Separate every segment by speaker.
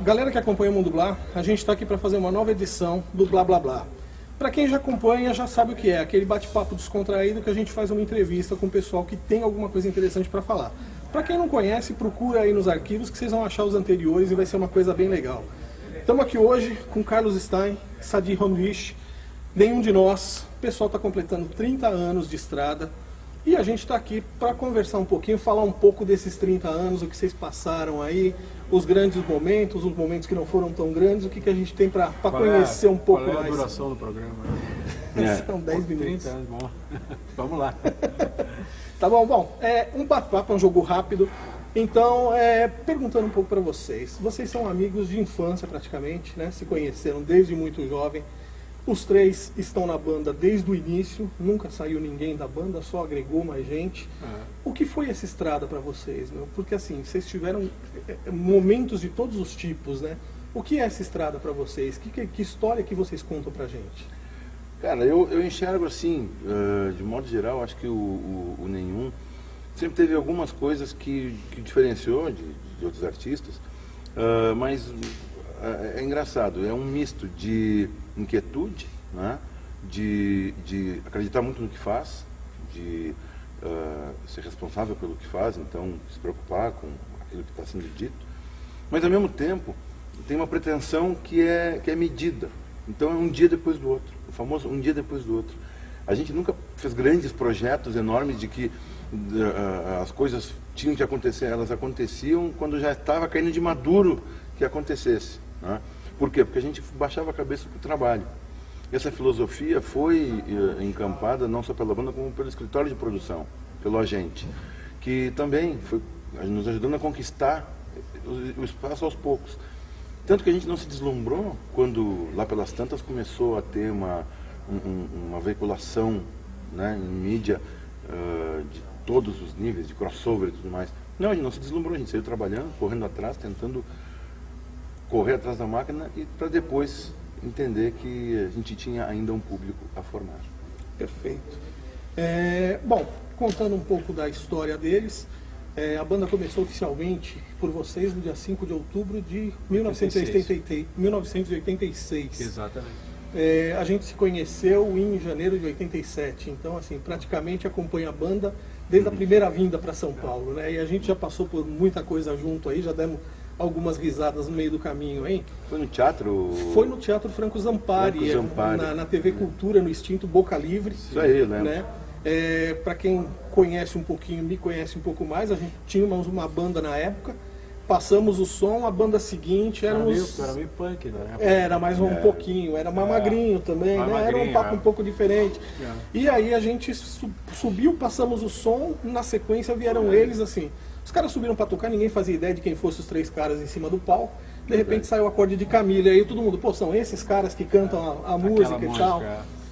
Speaker 1: galera que acompanha o Mundo Blá, a gente está aqui para fazer uma nova edição do Blá Blá Blá. Para quem já acompanha, já sabe o que é, aquele bate-papo descontraído que a gente faz uma entrevista com o pessoal que tem alguma coisa interessante para falar. Para quem não conhece, procura aí nos arquivos que vocês vão achar os anteriores e vai ser uma coisa bem legal. Estamos aqui hoje com Carlos Stein, Sadi Honrich, nenhum de nós. O pessoal está completando 30 anos de estrada e a gente está aqui para conversar um pouquinho, falar um pouco desses 30 anos, o que vocês passaram aí, os grandes momentos, os momentos que não foram tão grandes, o que a gente tem para conhecer um pouco mais.
Speaker 2: Qual é a duração do programa?
Speaker 1: São 10 minutos.
Speaker 2: 30 anos, bom. Vamos lá.
Speaker 1: Tá bom, um bate-papo, é um jogo rápido. Então, perguntando um pouco para vocês. Vocês são amigos de infância praticamente, né? Se conheceram desde muito jovem. Os três estão na banda desde o início, nunca saiu ninguém da banda, só agregou mais gente. O que foi essa estrada para vocês, meu? Porque assim, vocês tiveram momentos de todos os tipos, né? O que é essa estrada para vocês? Que história que vocês contam pra gente?
Speaker 3: Cara, eu enxergo assim, de modo geral, acho que o Nenhum sempre teve algumas coisas que diferenciou de outros artistas, mas é engraçado, é um misto de inquietude, né? de acreditar muito no que faz, de ser responsável pelo que faz, então se preocupar com aquilo que está sendo dito, mas ao mesmo tempo tem uma pretensão que é medida, então é um dia depois do outro, o famoso um dia depois do outro. A gente nunca fez grandes projetos enormes de que as coisas tinham que acontecer, elas aconteciam quando já estava caindo de maduro que acontecesse, né? Por quê? Porque a gente baixava a cabeça para o trabalho. Essa filosofia foi encampada não só pela banda, como pelo escritório de produção, pelo agente, que também foi nos ajudando a conquistar o espaço aos poucos. Tanto que a gente não se deslumbrou quando, lá pelas tantas, começou a ter uma veiculação, né, em mídia de todos os níveis, de crossover e tudo mais. Não, a gente não se deslumbrou, a gente saiu trabalhando, correndo atrás, tentando correr atrás da máquina e para depois entender que a gente tinha ainda um público a formar.
Speaker 1: Perfeito. Bom, contando um pouco da história deles, a banda começou oficialmente por vocês no dia 5 de outubro de 1986.
Speaker 2: Exatamente.
Speaker 1: A gente se conheceu em janeiro de 87, então assim, praticamente acompanha a banda desde a primeira vinda para São Paulo, né? E a gente já passou por muita coisa junto aí, já demos algumas risadas no meio do caminho, hein?
Speaker 3: Foi no teatro?
Speaker 1: Foi no Teatro Franco Zampari, na TV Cultura, no extinto Boca Livre.
Speaker 3: Isso aí, né?
Speaker 1: Para quem conhece um pouquinho, me conhece um pouco mais, a gente tinha uma banda na época, passamos o som, a banda seguinte
Speaker 2: Era meio punk, né?
Speaker 1: Era mais um pouquinho, era mais magrinho também, né? Era um papo um pouco diferente. E aí a gente subiu, passamos o som, na sequência vieram eles assim. Os caras subiram para tocar, ninguém fazia ideia de quem fossem os três caras em cima do palco. De repente saiu o acorde de Camille, aí todo mundo, pô, são esses caras que cantam a música e tal.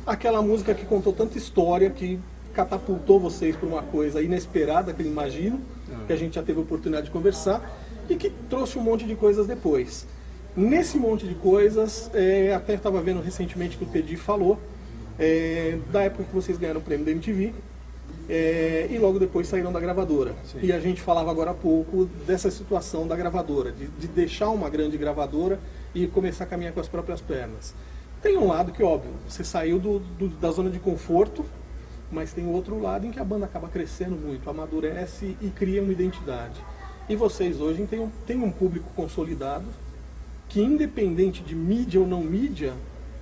Speaker 1: Aquela música que contou tanta história, que catapultou vocês para uma coisa inesperada, que eu imagino, que a gente já teve a oportunidade de conversar, e que trouxe um monte de coisas depois. Nesse monte de coisas, até estava vendo recentemente que o Teddy falou, da época que vocês ganharam o prêmio da MTV, e logo depois saíram da gravadora. Sim. E a gente falava agora há pouco dessa situação da gravadora, de deixar uma grande gravadora e começar a caminhar com as próprias pernas. Tem um lado que, óbvio, você saiu da zona de conforto, mas tem outro lado em que a banda acaba crescendo muito, amadurece e cria uma identidade. E vocês hoje têm um público consolidado, que independente de mídia ou não mídia,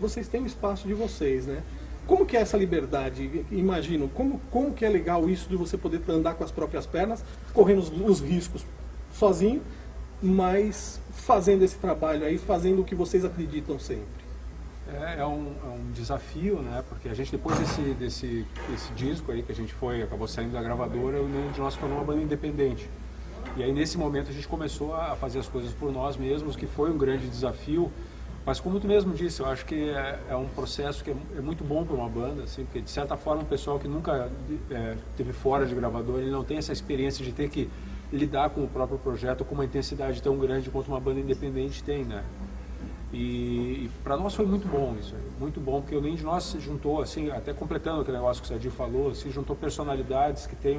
Speaker 1: vocês têm o espaço de vocês, né? Como que é essa liberdade? Imagino, como que é legal isso de você poder andar com as próprias pernas, correndo os riscos sozinho, mas fazendo esse trabalho aí, fazendo o que vocês acreditam sempre?
Speaker 2: É um desafio, né? Porque a gente, depois desse disco aí que a gente acabou saindo da gravadora, nenhum de nós se tornou uma banda independente. E aí nesse momento a gente começou a fazer as coisas por nós mesmos, que foi um grande desafio. Mas como tu mesmo disse, eu acho que é um processo que é muito bom para uma banda, assim, porque de certa forma o pessoal que nunca teve fora de gravador, ele não tem essa experiência de ter que lidar com o próprio projeto com uma intensidade tão grande quanto uma banda independente tem, né? E para nós foi muito bom isso aí, muito bom, porque o nenhum de nós se juntou, assim, até completando aquele negócio que o Sadi falou, assim, juntou personalidades que têm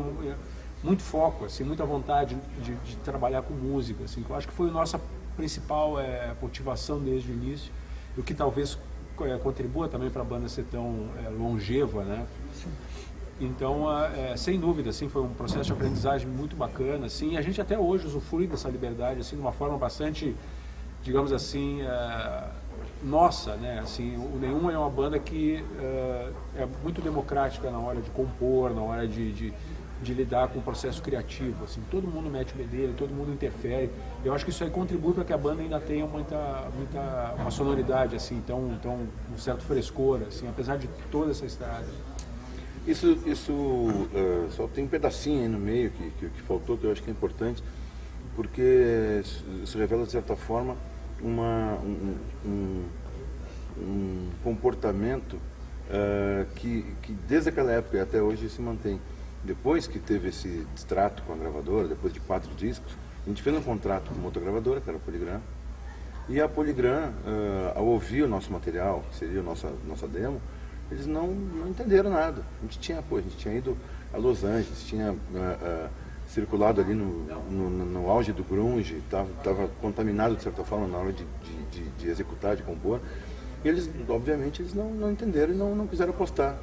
Speaker 2: muito foco, assim, muita vontade de trabalhar com música, assim, que eu acho que foi a nossa principal motivação desde o início, o que talvez contribua também para a banda ser tão longeva, né? Sim. Então, sem dúvida, assim, foi um processo de aprendizagem muito bacana, assim, e a gente até hoje usufrui dessa liberdade, assim, de uma forma bastante, digamos assim, nossa, né? Assim, o Nenhum é uma banda que é muito democrática na hora de compor, na hora de lidar com o processo criativo, assim, todo mundo mete o bedelho, todo mundo interfere. Eu acho que isso aí contribui para que a banda ainda tenha uma sonoridade, assim, um certo frescor, assim, apesar de toda essa estrada.
Speaker 3: Isso só tem um pedacinho aí no meio que faltou, que eu acho que é importante, porque isso revela, de certa forma, um comportamento que desde aquela época e até hoje se mantém. Depois que teve esse distrato com a gravadora, depois de 4 discos, a gente fez um contrato com uma outra gravadora, que era a Polygram, e a Polygram, ao ouvir o nosso material, que seria a nossa demo, eles não entenderam nada. A gente tinha ido a Los Angeles, tinha circulado ali no auge do grunge, estava contaminado de certa forma na hora de executar, de compor. E eles, obviamente, eles não entenderam e não quiseram apostar.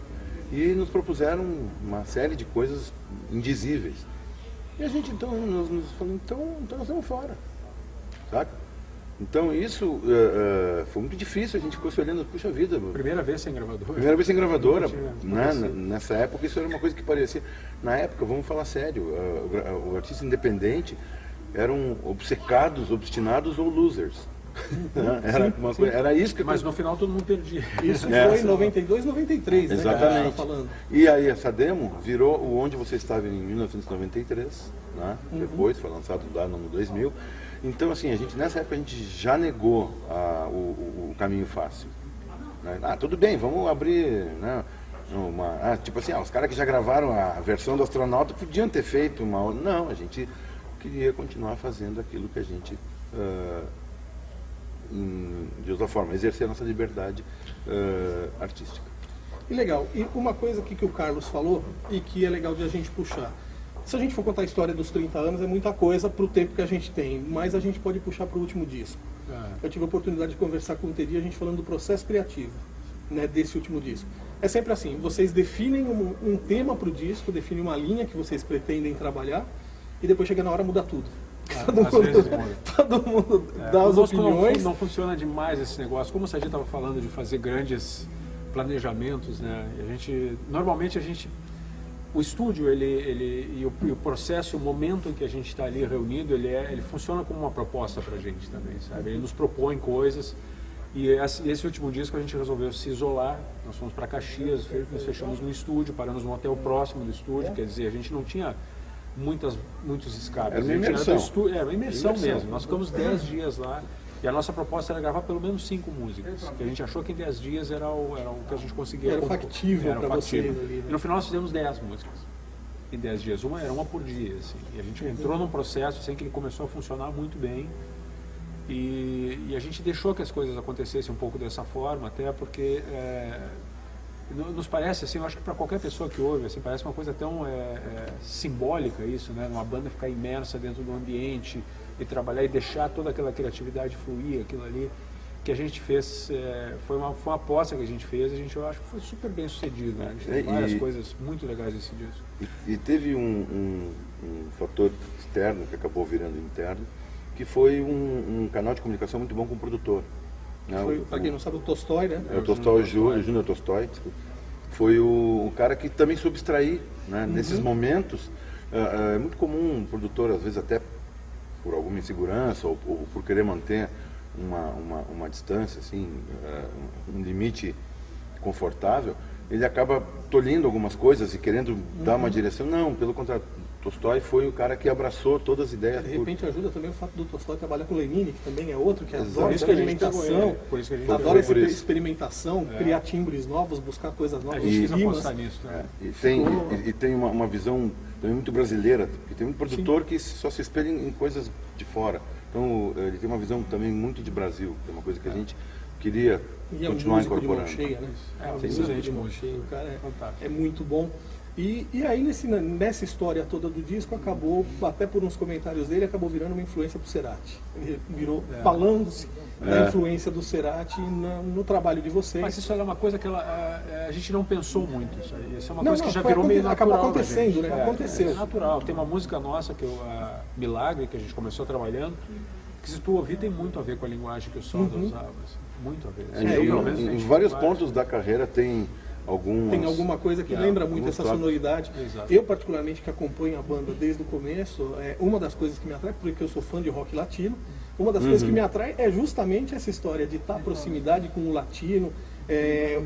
Speaker 3: E nos propuseram uma série de coisas indizíveis. E a gente então nos falou, então nós vamos fora, saca? Então isso foi muito difícil, a gente ficou se olhando, puxa vida.
Speaker 2: Primeira vez sem gravadora.
Speaker 3: Primeira vez sem gravadora, né? Nessa época isso era uma coisa que parecia... Na época, vamos falar sério, o artista independente eram obcecados, obstinados ou losers. Era isso que...
Speaker 2: Mas no final todo mundo perdia.
Speaker 1: Isso foi em 92, 93, né?
Speaker 3: Exatamente.
Speaker 1: Tá falando.
Speaker 3: E aí essa demo virou o Onde Você Estava em 1993, né? Depois foi lançado lá no ano 2000. Então assim, nessa época a gente já negou o caminho fácil, né? Tudo bem, vamos abrir, né? Tipo assim, os caras que já gravaram a versão do Astronauta podiam ter feito uma... Não, a gente queria continuar fazendo aquilo que a gente... de outra forma, exercer a nossa liberdade artística.
Speaker 1: E legal, e uma coisa aqui que o Carlos falou e que é legal de a gente puxar. Se a gente for contar a história dos 30 anos, é muita coisa para o tempo que a gente tem, mas a gente pode puxar para o último disco. Eu tive a oportunidade de conversar com o Teddy, a gente falando do processo criativo, né, desse último disco. É sempre assim, vocês definem um tema para o disco, definem uma linha que vocês pretendem trabalhar e depois chega na hora muda tudo. Todo mundo dá as opiniões.
Speaker 2: Não funciona demais esse negócio. Como o Sadi estava falando de fazer grandes planejamentos, né? Normalmente o estúdio e o processo, o momento em que a gente está ali reunido, ele funciona como uma proposta para a gente também, sabe? Ele nos propõe coisas. E esse último disco a gente resolveu se isolar. Nós fomos para Caxias, nos fechamos no estúdio, paramos num hotel próximo do estúdio. Quer dizer, a gente não tinha muitos escapes.
Speaker 3: Era uma imersão.
Speaker 2: Era uma imersão mesmo. Nós ficamos 10 dias lá e a nossa proposta era gravar pelo menos 5 músicas. Que a gente achou que em 10 dias era o que a gente conseguia.
Speaker 1: Era factível para vocês ali, né?
Speaker 2: E no final nós fizemos 10 músicas em 10 dias. Era uma por dia. Assim. E a gente entrou num processo assim, que ele começou a funcionar muito bem. E a gente deixou que as coisas acontecessem um pouco dessa forma, até porque nos parece, assim, eu acho que para qualquer pessoa que ouve, assim, parece uma coisa tão simbólica isso, né? Uma banda ficar imersa dentro do ambiente e trabalhar e deixar toda aquela criatividade fluir, aquilo ali que a gente fez, foi uma aposta que a gente fez, eu acho que foi super bem sucedido, né? A gente tem várias coisas muito legais nesse disco.
Speaker 3: E teve um fator externo que acabou virando interno, que foi um canal de comunicação muito bom com o produtor.
Speaker 1: Para quem não sabe, o Tolstói, né?
Speaker 3: O Tolstói, Júnior Tolstói, foi o cara que também soube extrair, né? Nesses momentos. É muito comum um produtor, às vezes até por alguma insegurança ou por querer manter uma distância, assim, um limite confortável, ele acaba tolhindo algumas coisas e querendo dar uma direção. Não, pelo contrário. Tolstói foi o cara que abraçou todas as ideias.
Speaker 1: De repente ajuda também o fato do Tolstói trabalhar com Lenine, que também é outro, que adora
Speaker 2: experimentação,
Speaker 1: criar timbres novos, buscar coisas novas.
Speaker 2: A gente quis apostar nisso, né?
Speaker 3: E tem uma visão também muito brasileira, porque tem muito produtor que só se espelha em coisas de fora. Então ele tem uma visão também muito de Brasil, que é uma coisa que a gente queria continuar incorporando.
Speaker 1: De mão cheia, né?
Speaker 2: De mão cheia, o cara é fantástico.
Speaker 1: É muito bom. E aí nessa história toda do disco acabou, até por uns comentários dele, acabou virando uma influência pro Cerati. Ele virou falando-se da influência do Cerati no trabalho de vocês.
Speaker 2: Mas isso era uma coisa que a gente não pensou muito. Isso é uma coisa que já virou meio natural.
Speaker 1: Acabou acontecendo, né? Aconteceu.
Speaker 2: É natural. Tem uma música nossa, que é a Milagre, que a gente começou trabalhando, que se tu ouvir tem muito a ver com a linguagem que o Soda usava. Assim, muito a ver.
Speaker 3: Em vários pontos da carreira tem
Speaker 1: alguma coisa que lembra muito essa sonoridade.
Speaker 2: Exato.
Speaker 1: Eu, particularmente, que acompanho a banda desde o começo, uma das coisas que me atrai, porque eu sou fã de rock latino, uma das coisas que me atrai é justamente essa história de estar proximidade com o latino,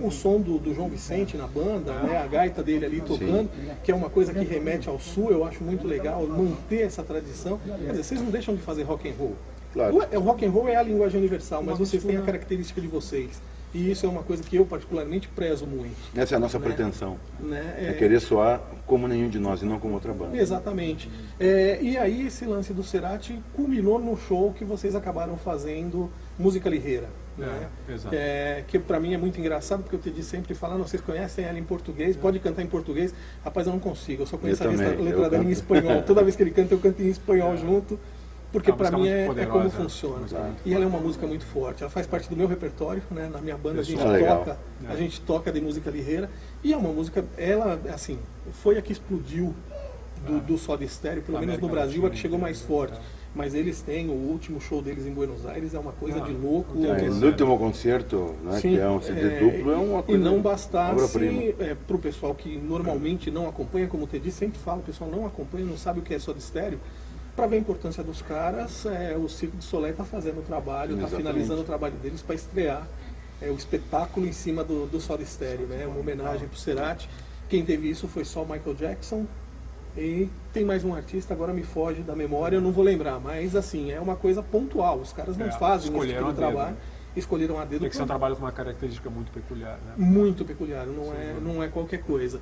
Speaker 1: o som do João Vicente na banda, né, a gaita dele ali tocando, que é uma coisa que remete ao sul, eu acho muito legal manter essa tradição. Quer dizer, vocês não deixam de fazer rock and roll.
Speaker 3: Claro.
Speaker 1: O rock and roll é a linguagem universal, mas vocês têm a característica de vocês. E isso é uma coisa que eu particularmente prezo muito.
Speaker 3: Essa é a nossa pretensão.
Speaker 1: Né?
Speaker 3: É querer soar como nenhum de nós e não como outra banda.
Speaker 1: Exatamente. E aí esse lance do Cerati culminou no show que vocês acabaram fazendo, Música Lirreira. Né?
Speaker 2: Exato.
Speaker 1: Que pra mim é muito engraçado, porque eu te disse sempre falando, vocês conhecem ela em português, pode cantar em português. Rapaz, eu não consigo, eu só conheço a letra dela em espanhol. Toda vez que ele canta, eu canto em espanhol junto. Porque para mim é como funciona. E ela é uma música muito forte. Ela faz parte do meu repertório, né? Na minha banda a gente toca de música lirreira. E é uma música, ela assim, foi a que explodiu do Soda Stereo, pelo menos no Brasil, a que chegou mais forte. Mas eles têm, o último show deles em Buenos Aires é uma coisa de louco.
Speaker 3: No último concerto, né, que é um CD duplo, é uma coisa.
Speaker 1: E não bastasse, para o pessoal que normalmente não acompanha, como o Teddy sempre fala, o pessoal não acompanha, não sabe o que é Soda Stereo. Para ver a importância dos caras, o Circo de Soleil está fazendo o trabalho, está finalizando o trabalho deles para estrear o espetáculo em cima do Soda Stereo, né? Uma homenagem para o Cerati. Quem teve isso foi só o Michael Jackson. E tem mais um artista, agora me foge da memória, eu não vou lembrar, mas assim, é uma coisa pontual. Os caras não fazem esse tipo de trabalho. Escolheram a dedo.
Speaker 2: Tem que ser um trabalho com uma característica muito peculiar, né?
Speaker 1: Muito peculiar, não é qualquer coisa.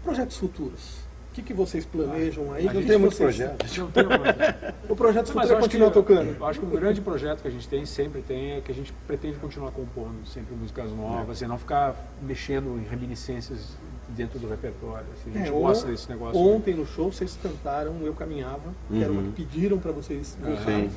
Speaker 1: Projetos futuros. O que vocês planejam aí?
Speaker 3: Não tem muito projeto.
Speaker 2: Não tem projeto.
Speaker 1: O projeto futuro é continuar tocando.
Speaker 2: Eu acho que o grande projeto que a gente sempre tem é que a gente pretende continuar compondo sempre músicas novas e não ficar mexendo em reminiscências dentro do repertório. Assim, a gente gosta desse negócio.
Speaker 1: Ontem no show vocês cantaram Eu Caminhava, que era uma que pediram para vocês voltarem.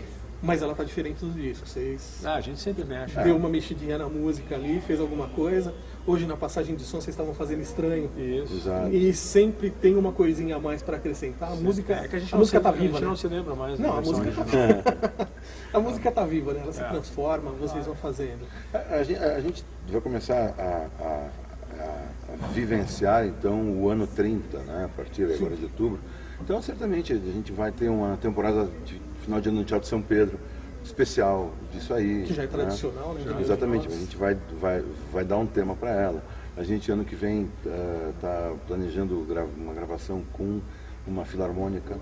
Speaker 1: Mas ela tá diferente dos discos. Vocês
Speaker 2: a gente sempre mexe.
Speaker 1: Deu uma mexidinha na música ali, fez alguma coisa. Hoje na passagem de som vocês estavam fazendo Estranho.
Speaker 2: Isso.
Speaker 3: Exato.
Speaker 1: E sempre tem uma coisinha a mais para acrescentar. A música,
Speaker 2: que a
Speaker 1: música tá viva,
Speaker 2: a gente
Speaker 1: né?
Speaker 2: não se lembra mais.
Speaker 1: Não, a música tá a música tá viva, né? Ela se transforma, vocês vão fazendo.
Speaker 3: A gente vai começar a vivenciar então o ano 30, né? A partir agora de outubro. Então certamente a gente vai ter uma temporada de final de ano no Teatro São Pedro, especial disso aí.
Speaker 1: Que já é tradicional, né?
Speaker 3: Exatamente, a gente vai dar um tema para ela. A gente ano que vem está planejando uma gravação com uma filarmônica.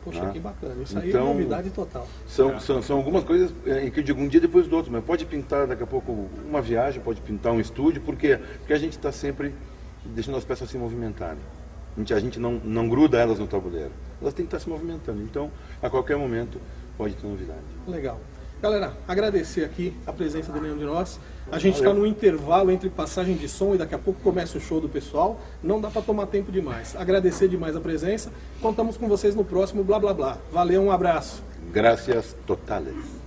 Speaker 1: Poxa, que bacana. Isso aí é novidade total.
Speaker 3: São algumas coisas que eu digo um dia depois do outro, mas pode pintar daqui a pouco uma viagem, pode pintar um estúdio, porque a gente está sempre deixando as peças se movimentarem. A gente não gruda elas no tabuleiro. Elas têm que estar se movimentando. Então, a qualquer momento, pode ter novidade.
Speaker 1: Legal. Galera, agradecer aqui a presença de nenhum de nós. A gente está no intervalo entre passagem de som e daqui a pouco começa o show do pessoal. Não dá para tomar tempo demais. Agradecer demais a presença. Contamos com vocês no próximo Blá Blá Blá. Valeu, um abraço.
Speaker 3: Gracias totales.